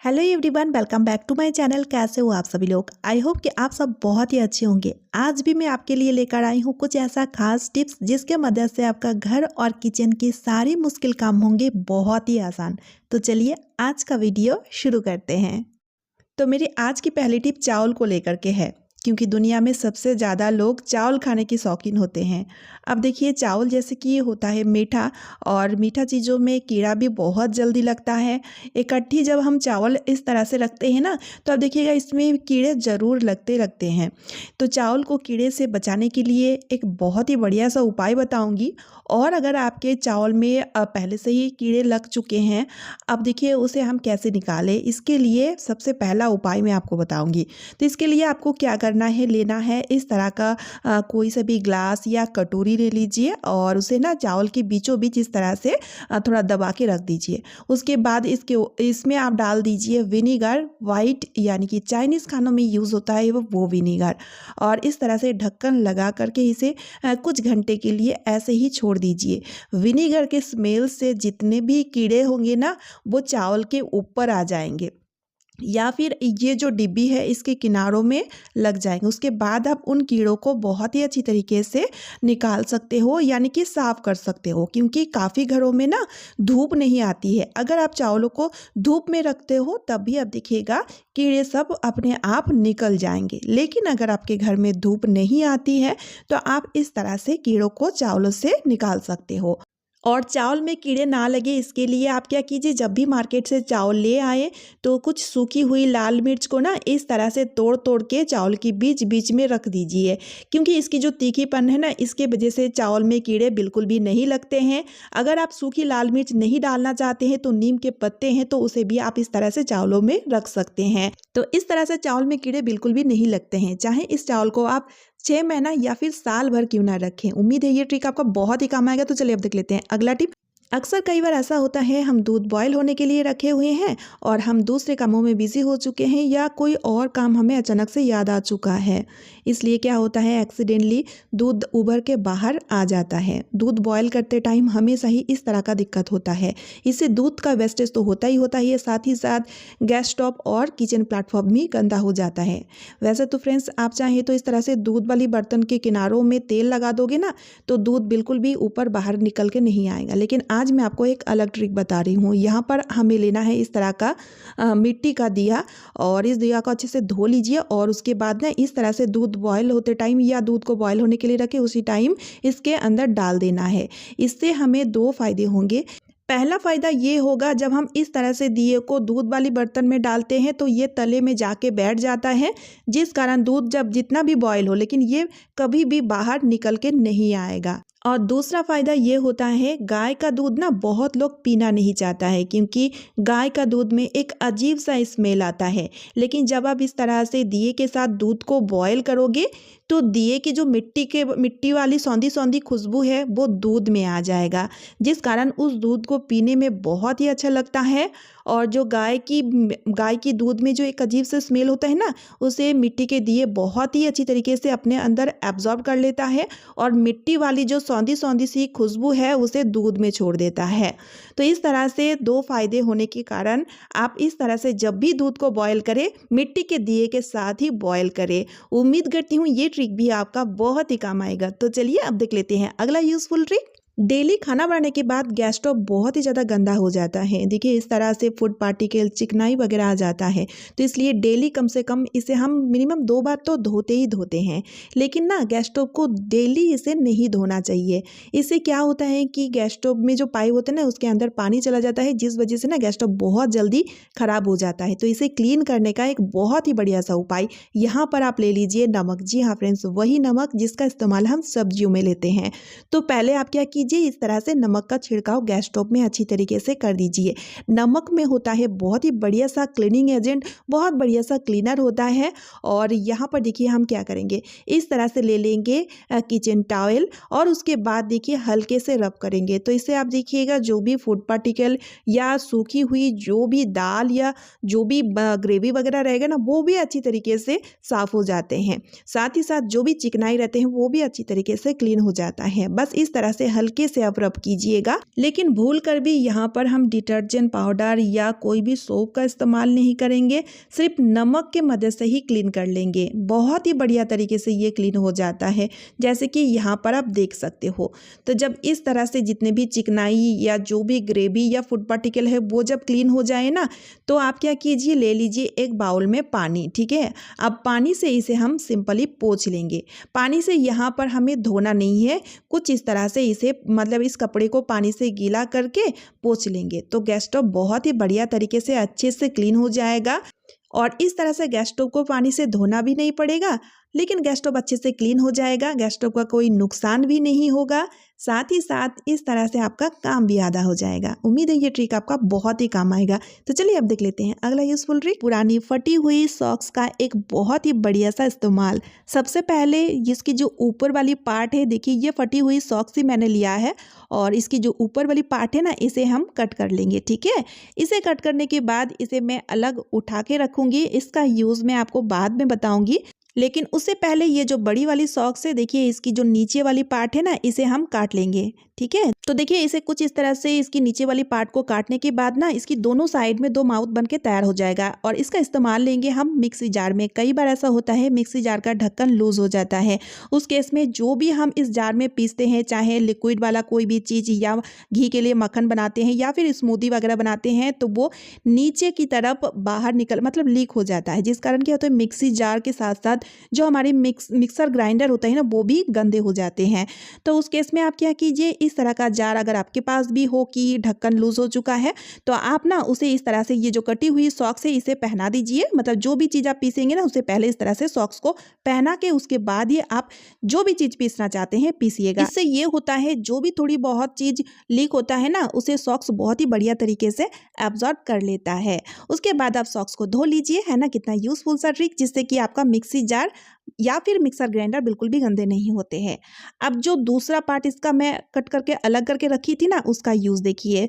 Hello everyone, welcome back to my channel. कैसे हो आप सभी लोग? आई होप कि आप सब बहुत ही अच्छे होंगे। आज भी मैं आपके लिए लेकर आई हूँ कुछ ऐसा खास टिप्स जिसके मदद से आपका घर और किचन के सारे मुश्किल काम होंगे बहुत ही आसान। तो चलिए आज का वीडियो शुरू करते हैं। तो मेरी आज की पहली टिप चावल को लेकर के है, क्योंकि दुनिया में सबसे ज़्यादा लोग चावल खाने के शौकीन होते हैं। अब देखिए, चावल जैसे कि होता है मीठा, और मीठा चीज़ों में कीड़ा भी बहुत जल्दी लगता है। इकट्ठी जब हम चावल इस तरह से रखते हैं ना, तो अब देखिएगा इसमें कीड़े ज़रूर लगते हैं। तो चावल को कीड़े से बचाने के लिए एक बहुत ही बढ़िया सा उपाय बताऊंगी। और अगर आपके चावल में पहले से ही कीड़े लग चुके हैं, अब देखिए उसे हम कैसे निकालें, इसके लिए सबसे पहला उपाय मैं आपको बताऊंगी। तो इसके लिए आपको क्या करना है, लेना है इस तरह का कोई सा भी ग्लास या कटोरी ले लीजिए, और उसे ना चावल के बीचों बीच इस तरह से थोड़ा दबा के रख दीजिए। उसके बाद इसमें आप डाल दीजिए विनीगर, वाइट यानी कि चाइनीज़ खानों में यूज़ होता है वो विनीगर, और इस तरह से ढक्कन लगा करके इसे कुछ घंटे के लिए ऐसे ही छोड़ दीजिए। विनीगर के स्मेल से जितने भी कीड़े होंगे ना, वो चावल के ऊपर आ जाएंगे, या फिर ये जो डिब्बी है इसके किनारों में लग जाएंगे। उसके बाद आप उन कीड़ों को बहुत ही अच्छी तरीके से निकाल सकते हो, यानी कि साफ़ कर सकते हो, क्योंकि काफ़ी घरों में ना धूप नहीं आती है। अगर आप चावलों को धूप में रखते हो तब भी अब देखिएगा कीड़े सब अपने आप निकल जाएंगे। लेकिन अगर आपके घर में धूप नहीं आती है तो आप इस तरह से कीड़ों को चावलों से निकाल सकते हो। और चावल में कीड़े ना लगे इसके लिए आप क्या कीजिए, जब भी मार्केट से चावल ले आए तो कुछ सूखी हुई लाल मिर्च को ना इस तरह से तोड़ तोड़ के चावल के बीच बीच में रख दीजिए, क्योंकि इसकी जो तीखीपन है ना, इसके वजह से चावल में कीड़े बिल्कुल भी नहीं लगते हैं। अगर आप सूखी लाल मिर्च नहीं डालना चाहते हैं तो नीम के पत्ते हैं तो उसे भी आप इस तरह से चावलों में रख सकते हैं। तो इस तरह से चावल में कीड़े बिल्कुल भी नहीं लगते हैं, चाहे इस चावल को आप 6 महीना या फिर साल भर क्यों ना रखें। उम्मीद है ये ट्रिक आपका बहुत ही काम आएगा। तो चलिए अब देख लेते हैं अगला टिप। अक्सर कई बार ऐसा होता है, हम दूध बॉयल होने के लिए रखे हुए हैं और हम दूसरे कामों में बिजी हो चुके हैं, या कोई और काम हमें अचानक से याद आ चुका है। इसलिए क्या होता है, एक्सीडेंटली दूध उभर के बाहर आ जाता है। दूध बॉयल करते टाइम हमेशा ही इस तरह का दिक्कत होता है। इससे दूध का वेस्टेज तो होता ही है, साथ ही साथ गैस स्टोव और किचन प्लेटफॉर्म भी गंदा हो जाता है। वैसे तो फ्रेंड्स, आप चाहें तो इस तरह से दूध वाली बर्तन के किनारों में तेल लगा दोगे ना, तो दूध बिल्कुल भी ऊपर बाहर निकल के नहीं आएगा। लेकिन आज मैं आपको एक अलग ट्रिक बता रही हूँ। यहाँ पर हमें लेना है इस तरह का मिट्टी का दिया, और इस दिया को अच्छे से धो लीजिए, और उसके बाद ना इस तरह से दूध बॉयल होते टाइम या दूध को बॉयल होने के लिए रखे उसी टाइम इसके अंदर डाल देना है। इससे हमें 2 फायदे होंगे। पहला फ़ायदा ये होगा, जब हम इस तरह से दिए को दूध वाली बर्तन में डालते हैं तो ये तले में जाके बैठ जाता है, जिस कारण दूध जब जितना भी बॉयल हो, लेकिन ये कभी भी बाहर निकल के नहीं आएगा। और दूसरा फ़ायदा ये होता है, गाय का दूध ना बहुत लोग पीना नहीं चाहता है, क्योंकि गाय का दूध में एक अजीब सा स्मेल आता है। लेकिन जब आप इस तरह से दिए के साथ दूध को बॉयल करोगे तो दिए की जो मिट्टी वाली सौंधी सौंधी खुशबू है वो दूध में आ जाएगा, जिस कारण उस दूध को पीने में बहुत ही अच्छा लगता है। और जो गाय की दूध में जो एक अजीब सा स्मेल होता है ना, उसे मिट्टी के दिए बहुत ही अच्छी तरीके से अपने अंदर एब्जॉर्ब कर लेता है, और मिट्टी वाली जो सौंधी सौंधी सी खुशबू है उसे दूध में छोड़ देता है। तो इस तरह से 2 फायदे होने के कारण आप इस तरह से जब भी दूध को बॉयल करें, मिट्टी के दिए के साथ ही बॉयल करें। उम्मीद करती हूँ ये ट्रिक भी आपका बहुत ही काम आएगा। तो चलिए अब देख लेते हैं अगला यूजफुल ट्रिक। डेली खाना बनाने के बाद गैस स्टोव बहुत ही ज़्यादा गंदा हो जाता है। देखिए इस तरह से फूड पार्टिकल, चिकनाई वगैरह आ जाता है। तो इसलिए डेली कम से कम इसे हम मिनिमम 2 बार तो धोते ही धोते हैं। लेकिन ना गैस स्टोव को डेली इसे नहीं धोना चाहिए। इससे क्या होता है कि गैस स्टोव में जो पाइप होते हैं ना, उसके अंदर पानी चला जाता है, जिस वजह से ना गैस स्टोव बहुत जल्दी ख़राब हो जाता है। तो इसे क्लीन करने का एक बहुत ही बढ़िया सा उपाय यहाँ पर आप ले लीजिए नमक। जी हाँ फ्रेंड्स, वही नमक जिसका इस्तेमाल हम सब्जियों में लेते हैं। तो पहले आप क्या कीजिए, इस तरह से नमक का छिड़काव गैस स्टोव में अच्छी तरीके से कर दीजिए। नमक में होता है बहुत ही बढ़िया सा क्लीनिंग एजेंट, बहुत बढ़िया सा क्लीनर होता है। और यहाँ पर देखिए हम क्या करेंगे, इस तरह से ले लेंगे किचन टॉवेल, और उसके बाद देखिए हल्के से रब करेंगे। तो इससे आप देखिएगा जो भी फूड पार्टिकल या सूखी हुई जो भी दाल या जो भी ग्रेवी वगैरह रहेगा ना, वो भी अच्छी तरीके से साफ़ हो जाते हैं। साथ ही साथ जो भी चिकनाई रहते हैं वो भी अच्छी तरीके से क्लीन हो जाता है। बस इस तरह से हल्के हल्के से आप रब कीजिएगा। लेकिन भूल कर भी यहाँ पर हम डिटर्जेंट पाउडर या कोई भी सोप का इस्तेमाल नहीं करेंगे, सिर्फ नमक के मदद से ही क्लीन कर लेंगे। बहुत ही बढ़िया तरीके से ये क्लीन हो जाता है, जैसे कि यहाँ पर आप देख सकते हो। तो जब इस तरह से जितने भी चिकनाई या जो भी ग्रेवी या फूड पार्टिकल है वो जब क्लीन हो जाए ना, तो आप क्या कीजिए, ले लीजिए एक बाउल में पानी। ठीक है, अब पानी से इसे हम सिंपली पोंछ लेंगे। पानी से यहाँ पर हमें धोना नहीं है, कुछ इस तरह से इसे मतलब इस कपड़े को पानी से गीला करके पोंछ लेंगे तो गैस स्टोव बहुत ही बढ़िया तरीके से अच्छे से क्लीन हो जाएगा। और इस तरह से गैस स्टोव को पानी से धोना भी नहीं पड़ेगा, लेकिन गैस स्टोव अच्छे से क्लीन हो जाएगा, गैस स्टोव का कोई नुकसान भी नहीं होगा। साथ ही साथ इस तरह से आपका काम भी आधा हो जाएगा। उम्मीद है ये ट्रिक आपका बहुत ही काम आएगा। तो चलिए अब देख लेते हैं अगला यूजफुल ट्रिक, पुरानी फटी हुई सॉक्स का एक बहुत ही बढ़िया सा इस्तेमाल। सबसे पहले इसकी जो ऊपर वाली पार्ट है, देखिए ये फटी हुई सॉक्स ही मैंने लिया है और इसकी जो ऊपर वाली पार्ट है ना, इसे हम कट कर लेंगे। ठीक है, इसे कट करने के बाद इसे मैं अलग उठा के रखूंगी, इसका यूज़ मैं आपको बाद में बताऊंगी। लेकिन उससे पहले ये जो बड़ी वाली सॉक्स है, देखिए इसकी जो नीचे वाली पार्ट है ना, इसे हम काट लेंगे। ठीक है, तो देखिए इसे कुछ इस तरह से इसकी नीचे वाली पार्ट को काटने के बाद ना इसकी दोनों साइड में 2 माउथ बन के तैयार हो जाएगा और इसका इस्तेमाल लेंगे हम मिक्सी जार में। कई बार ऐसा होता है मिक्सी जार का ढक्कन लूज हो जाता है, उस केस में जो भी हम इस जार में पीसते हैं, चाहे लिक्विड वाला कोई भी चीज़ या घी के लिए मक्खन बनाते हैं या फिर स्मूदी वगैरह बनाते हैं, तो वो नीचे की तरफ बाहर निकल मतलब लीक हो जाता है, जिस कारण क्या होता है मिक्सी जार के साथ साथ जो हमारे मिक्सर ग्राइंडर होता है ना, वो भी गंदे हो जाते हैं। तो उस केस में आप क्या कीजिए, इस तरह का जार अगर आपके पास भी हो कि ढक्कन लूज हो चुका है, तो आप ना उसे इस तरह से ये जो कटी हुई सॉक्स है इसे पहना दीजिए। मतलब जो भी चीज़ आप पीसेंगे ना, उससे पहले इस तरह से सॉक्स को पहना के उसके बाद ये आप जो भी चीज़ पीसना चाहते हैं पीसिएगा। इससे ये होता है जो भी थोड़ी बहुत चीज़ लीक होता है ना, उसे सॉक्स बहुत ही बढ़िया तरीके से एब्जॉर्ब कर लेता है। उसके बाद आप सॉक्स को धो लीजिए। है ना कितना यूजफुल सा ट्रिक, जिससे कि आपका मिक्सी जार या फिर मिक्सर ग्राइंडर बिल्कुल भी गंदे नहीं होते हैं। अब जो दूसरा पार्ट इसका मैं कट करके अलग करके रखी थी ना, उसका यूज़ देखिए।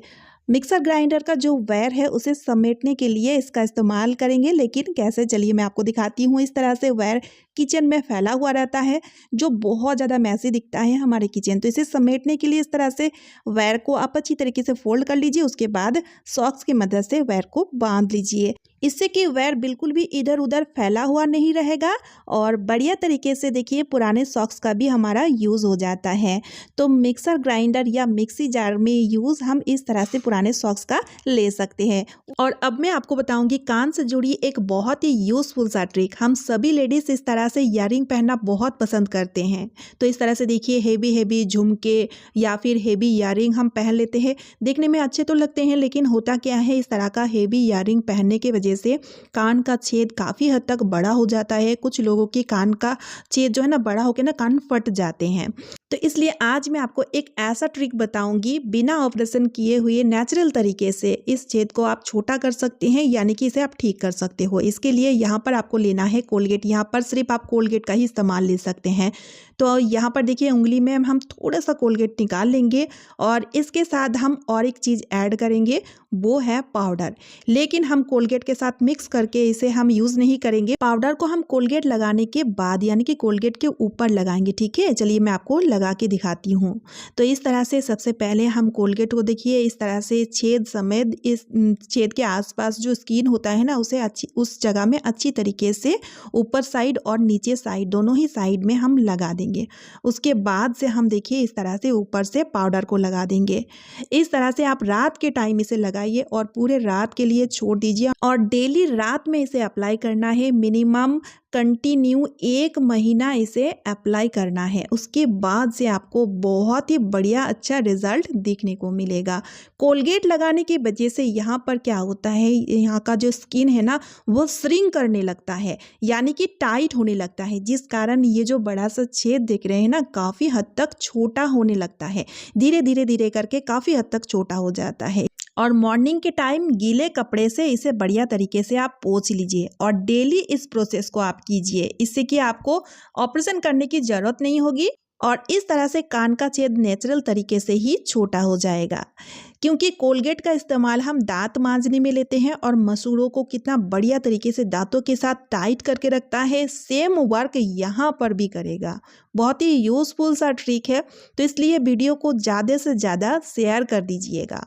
मिक्सर ग्राइंडर का जो वायर है उसे समेटने के लिए इसका इस्तेमाल करेंगे, लेकिन कैसे, चलिए मैं आपको दिखाती हूँ। इस तरह से वायर किचन में फैला हुआ रहता है जो बहुत ज़्यादा मैसी दिखता है हमारे किचन, तो इसे समेटने के लिए इस तरह से वायर को आप अच्छी तरीके से फोल्ड कर लीजिए। उसके बाद सॉक्स की मदद से वायर को बांध लीजिए, इससे कि वायर बिल्कुल भी इधर उधर फैला हुआ नहीं रहेगा और बढ़िया तरीके से देखिए पुराने सॉक्स का भी हमारा यूज़ हो जाता है। तो मिक्सर ग्राइंडर या मिक्सी जार में यूज़ हम इस तरह से पुराने सॉक्स का ले सकते हैं। और अब मैं आपको बताऊंगी कान से जुड़ी एक बहुत ही यूज़फुल सा ट्रिक। हम सभी लेडीज़ इस तरह से ईयरिंग पहनना बहुत पसंद करते हैं, तो इस तरह से देखिए हेवी हेवी झुमके या फिर हेवी ईयरिंग हम पहन लेते हैं। देखने में अच्छे तो लगते हैं, लेकिन होता क्या है, इस तरह का हेवी ईयरिंग पहनने के वजह से कान का छेद काफ़ी हद तक बड़ा हो जाता है। कुछ लोगों की कान का छेद जो है ना, बड़ा होकर ना कान फट जाते हैं। तो इसलिए आज मैं आपको एक ऐसा ट्रिक बताऊंगी, बिना ऑपरेशन किए हुए नेचुरल तरीके से इस छेद को आप छोटा कर सकते हैं, यानी कि इसे आप ठीक कर सकते हो। इसके लिए यहाँ पर आपको लेना है कोलगेट। यहाँ पर सिर्फ आप कोलगेट का ही इस्तेमाल ले सकते हैं। तो यहाँ पर देखिए उंगली में हम थोड़ा सा कोलगेट निकाल लेंगे और इसके साथ हम और एक चीज़ ऐड करेंगे, वो है पाउडर। लेकिन हम कोलगेट के साथ मिक्स करके इसे हम यूज़ नहीं करेंगे। पाउडर को हम कोलगेट लगाने के बाद यानी कि कोलगेट के ऊपर लगाएंगे। ठीक है, चलिए मैं आपको लगा के दिखाती हूँ। तो इस तरह से सबसे पहले हम कोलगेट को देखिए इस तरह से छेद समेत इस छेद के आसपास जो स्किन होता है ना, उसे उस जगह में अच्छी तरीके से ऊपर साइड और नीचे साइड दोनों ही साइड में हम लगा देंगे। उसके बाद से हम देखिए इस तरह से ऊपर से पाउडर को लगा देंगे। इस तरह से आप रात के टाइम इसे लगाइए और पूरे रात के लिए छोड़ दीजिए और डेली रात में इसे अप्लाई करना है। मिनिमम कंटिन्यू 1 महीना इसे अप्लाई करना है। उसके बाद से आपको बहुत ही बढ़िया अच्छा रिजल्ट देखने को मिलेगा। कोलगेट लगाने की वजह से यहाँ पर क्या होता है, यहाँ का जो स्किन है ना, वो श्रिंक करने लगता है, यानी कि टाइट होने लगता है, जिस कारण ये जो बड़ा सा छेद देख रहे हैं ना, काफ़ी हद तक छोटा होने लगता है। धीरे धीरे धीरे करके काफ़ी हद तक छोटा हो जाता है। और मॉर्निंग के टाइम गीले कपड़े से इसे बढ़िया तरीके से आप पोंछ लीजिए और डेली इस प्रोसेस को आप कीजिए। इससे कि आपको ऑपरेशन करने की ज़रूरत नहीं होगी और इस तरह से कान का छेद नेचुरल तरीके से ही छोटा हो जाएगा। क्योंकि कोलगेट का इस्तेमाल हम दांत मांजने में लेते हैं और मसूड़ों को कितना बढ़िया तरीके से दांतों के साथ टाइट करके रखता है, सेम वर्क यहाँ पर भी करेगा। बहुत ही यूज़फुल सा ट्रिक है, तो इसलिए वीडियो को ज़्यादा से ज़्यादा शेयर कर दीजिएगा।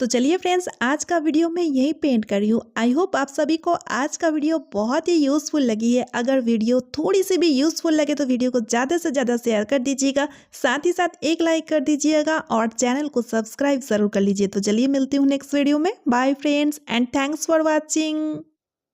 तो चलिए फ्रेंड्स, आज का वीडियो मैं यही पेंट कर रही हूँ। आई होप आप सभी को आज का वीडियो बहुत ही यूज़फुल लगी है। अगर वीडियो थोड़ी सी भी यूज़फुल लगे तो वीडियो को ज़्यादा से ज़्यादा शेयर कर दीजिएगा, साथ ही साथ एक लाइक कर दीजिएगा और चैनल को सब्सक्राइब ज़रूर कर लीजिए। तो चलिए मिलती हूँ नेक्स्ट वीडियो में। Bye friends and thanks for watching.